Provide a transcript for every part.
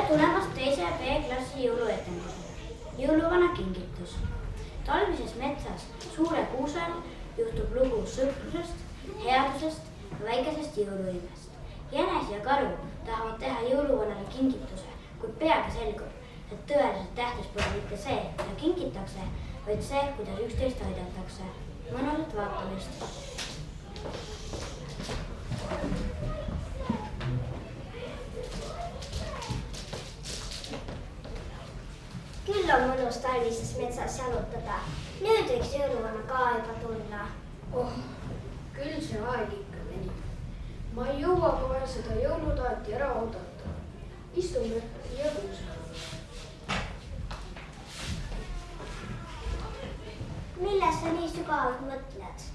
tulemast teise B-klassi jõuluetendusele. Jõuluvana kingitus. Talvises metsas suure kuuse all juhtub lugu sõprusest, headusest ja väikesest jõuluimest. Jänes ja karu tahavad teha jõuluvanale kingituse, kuid peagi selgub, et tõeliselt tähtis pole mitte see, mida kingitakse, vaid see, kuidas üksteist aidatakse. Mõnusat vaatamist. Küll on mõnus talvises metsas jalutada. Nüüd võiks jõuluvana ka juba tulla. Küll see aeg ikka venib. Ma ei jõua kohe seda jõulutaati ära oodata. Istume jõgus. Milles sa nii sügavalt mõtled?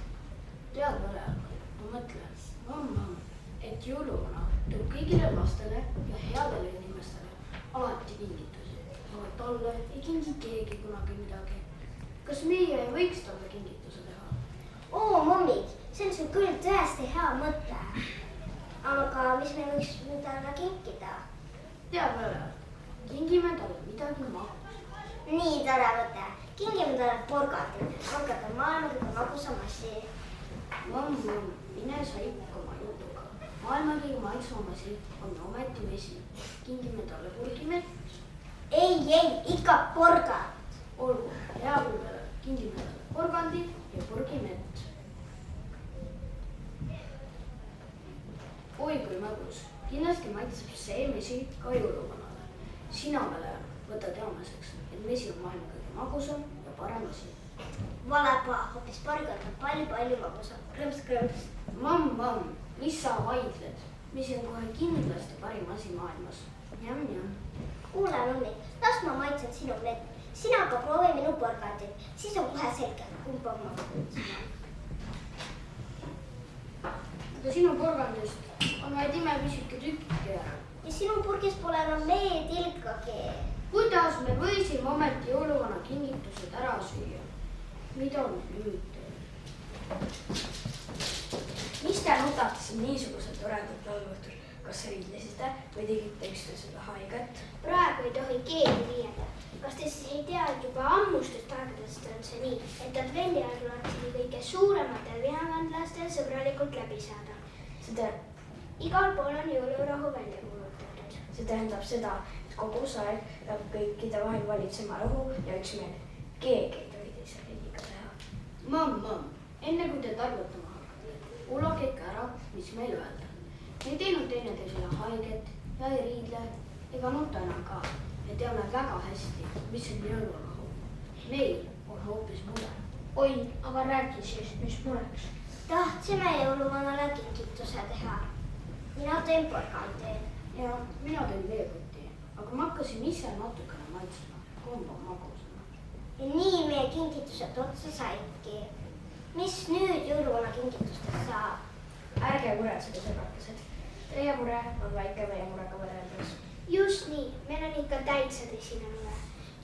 Tead Valel, ma mõtlen, et jõuluvana toob kõigile lastele ja headele inimestele alati kingitusi. Aga talle ei kingi keegi kunagi midagi. Kas meie ei võiks talle kingituse teha? Oo, mommid, see on sul küll tõesti hea mõte. Aga mis me võiks talle kinkida? Tead Valel, kingime talle midagi magus. Nii tore mõte. Kingime talle porgati. Porgat on maailma kõige magusam asi. Mamm, mine sa ikka oma jutuga. Maailma kõige maitsvam asi on ometi vesi. Kingime talle purgimett. Ei, ikka porgat. Olgu, hea küll, kingime talle porgandi ja purgimett. Oi kui magus. Kindlasti maitseb see mesi ka jõuluvanale. Sina, Valel, võta teadmiseks, et mesi on maailma kõige magusam ja parem asi. Valepa, hoopis porgat on palju magusam. Krõms. Mamm, mis sa vaidled? Mesi on kohe kindlasti parim asi maailmas. Jam. Kuule, mommi, las ma maitsen sinu mett. Sina aga proovi minu porgatit. Siis on kohe selge, kumb on magusam. Aga sinu porgandist on vaid imepisike tükki ära. Ja sinu purgis pole enam meetilkagi. Kuidas me võisime ometi jõuluvana kingitused ära süüa? Mida nüüd teeme? Mis te nutate siin niisugused toredad lauluõhtul? Kas riidlesite või tegite üksteisele haiget? Praegu ei tohi keegi liienda. Kas te siis ei tea, et juba ammustest aegadest on see nii, et advendiajal loeksime kõige suurematel vihakandlastel sõbralikult läbi saada? Igal pool on jõulurahu välja kuulutatud. See tähendab seda, et kogu see aeg peab kõikide vahel valitsema rahu ja üksmeel. Keegi ei tohi teisele liiga teha. Mamm, enne kui te targutama hakkate, kuulake ikka ära, mis meil öelda. Me ei teinud teineteisele haiget ja ei riidle ega nuta enam ka. Me teame väga hästi, mis on jõulurahu. Meil on hoopis mure. Oi, aga räägi siis, mis mureks? Tahtsime jõuluvanale kingituse teha. Mina teen porgandi. Ja mina teen veekotti, aga ma hakkasin ise natukene maitsema, kumb on magusam. Ja nii meie kingitused otsa saidki. Mis nüüd jõuluvana kingitustest saab? Ärge muretsege, sõbrakesed. Teie mure on väike meie murega võrreldes. Just nii, meil on ikka täitsa tõsine mure.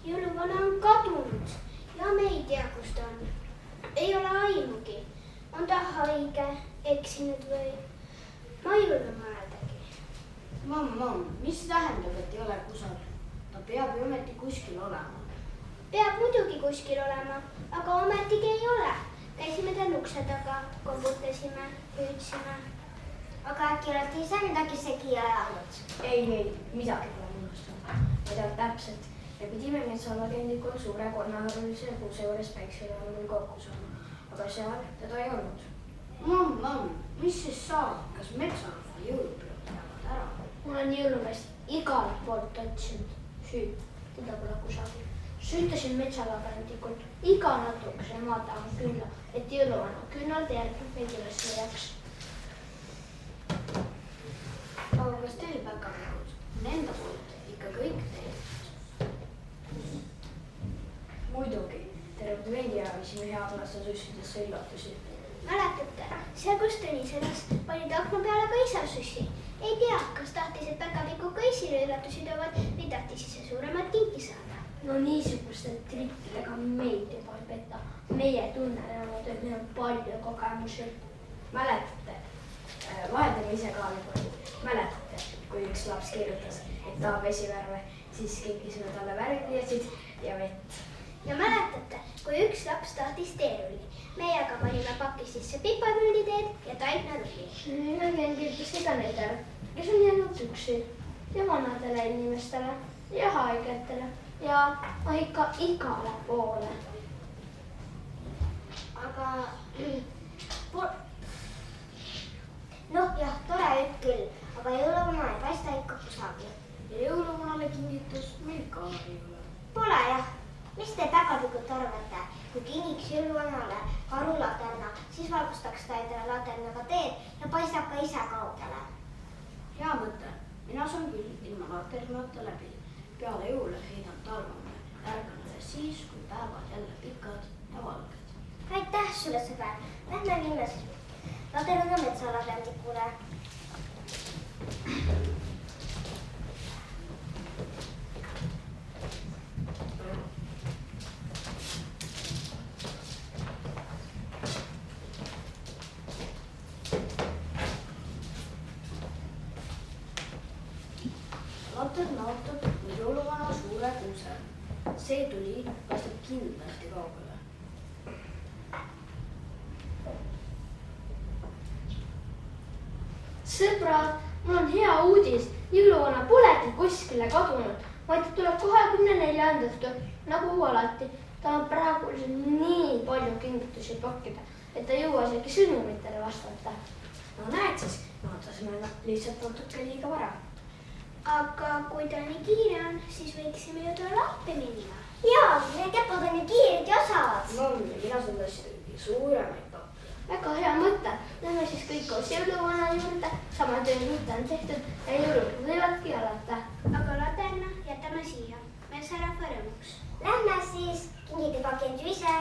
Jõuluvana on kadunud ja me ei tea, kus ta on. Ei ole aimugi. On ta haige, eksinud või? Ma ei julge mõeldagi. Mamm, mis tähendab, et ei ole kusagil? Ta peab ju ometi kuskil olema. Peab muidugi kuskil olema, aga ometigi ei ole. Käisime tal ukse taga, kombutasime, püüdsime. Aga äkki olete ise midagi segi ajanud? Ei, midagi pole unustanud. Ma tean täpselt. Me pidime metsalagendikul suure kolmearulise kuuse juures päikseloomal kokku saama, aga seal teda ei olnud. Mamm, mis siis saab? Kas metsarahva jõulupeod jäävad ära? Mul on jõulumeest igalt poolt otsinud. Teda pole kusagil. Süütasin metsalagendikult iga natukese maa taha külla, et jõuluvana küünalda järgi meid üles leiaks. Aga kas teil päkapikud on enda poolt ikka kõik teed? Muidugi, terve advendiaja viisime headlaste süssidesse üllatusi. Mäletate, seal kus Tõni sõnas, panid akna peale ka isa süssi. Ei tea, kas tahtis, et päkapikud ka isile üllatusi toovad või tahtis ise suuremat kinki saada. No niisuguste trikkidega meid juba ei peta. Meie tunnevad, et meil on palju kogemusi. Mäletate, vaheldame ise ka niimoodi. Mäletate, kui üks üks laps kirjutas, et tahab vesivärve, siis kinkisime talle värvipliiatsid ja vett. ja mäletate, kui üks laps tahtis teerulli, meie aga panime pakki sisse piparmünditeed ja taignarulli. Mina kingitasin ka nendele, kes on jäänud üksi ja vanadele inimestele ja haigetele ja ikka igale poole. aga noh jah, tore jutt küll, aga jõuluvana ei paista ikka kusagil. Ja jõuluvanale kingitus meil ka ei ole. Pole jah, mis te päkapikud arvate, kui kingiks jõuluvanale karulaterna, siis valgustaks ta endale laternaga teed ja paistab ka ise kaugele. Hea mõte, mina saan küll ilma laternata läbi. Peale jõule heidan talvame, ärgan alles siis, kui päevad jälle pikad ja valged. Aitäh sulle, sõber, lähme linnas laterna metsaladendikule. Laterna ootab jõuluvana suure kuuse. See tuli paistab kindlasti kaugele. Sõbrad, mul on hea uudis. Jõuluvana polegi kuskile kadunud, vaid ta tuleb 24. õhtul, nagu alati. Ta on praegu nii palju kingitusi pakkida, et ta ei jõua isegi sõnumitele vastata. No näed siis, vaatasime lihtsalt natuke liiga vara. Aga kui ta nii kiire on, siis võiksime ju talle appi minna. Jaa, need käpad on ju kiired ja osavad. No, mina saan tõesti suuremaid pakke. Väga hea mõte. Lähme siis kõik koos jõuluvana juurde. Sama töö mõte on tehtud ja jõulud võivadki alata. Aga laterna jätame siia, metsarähva rõõmuks. Lähme siis, kingid juba kendu ise.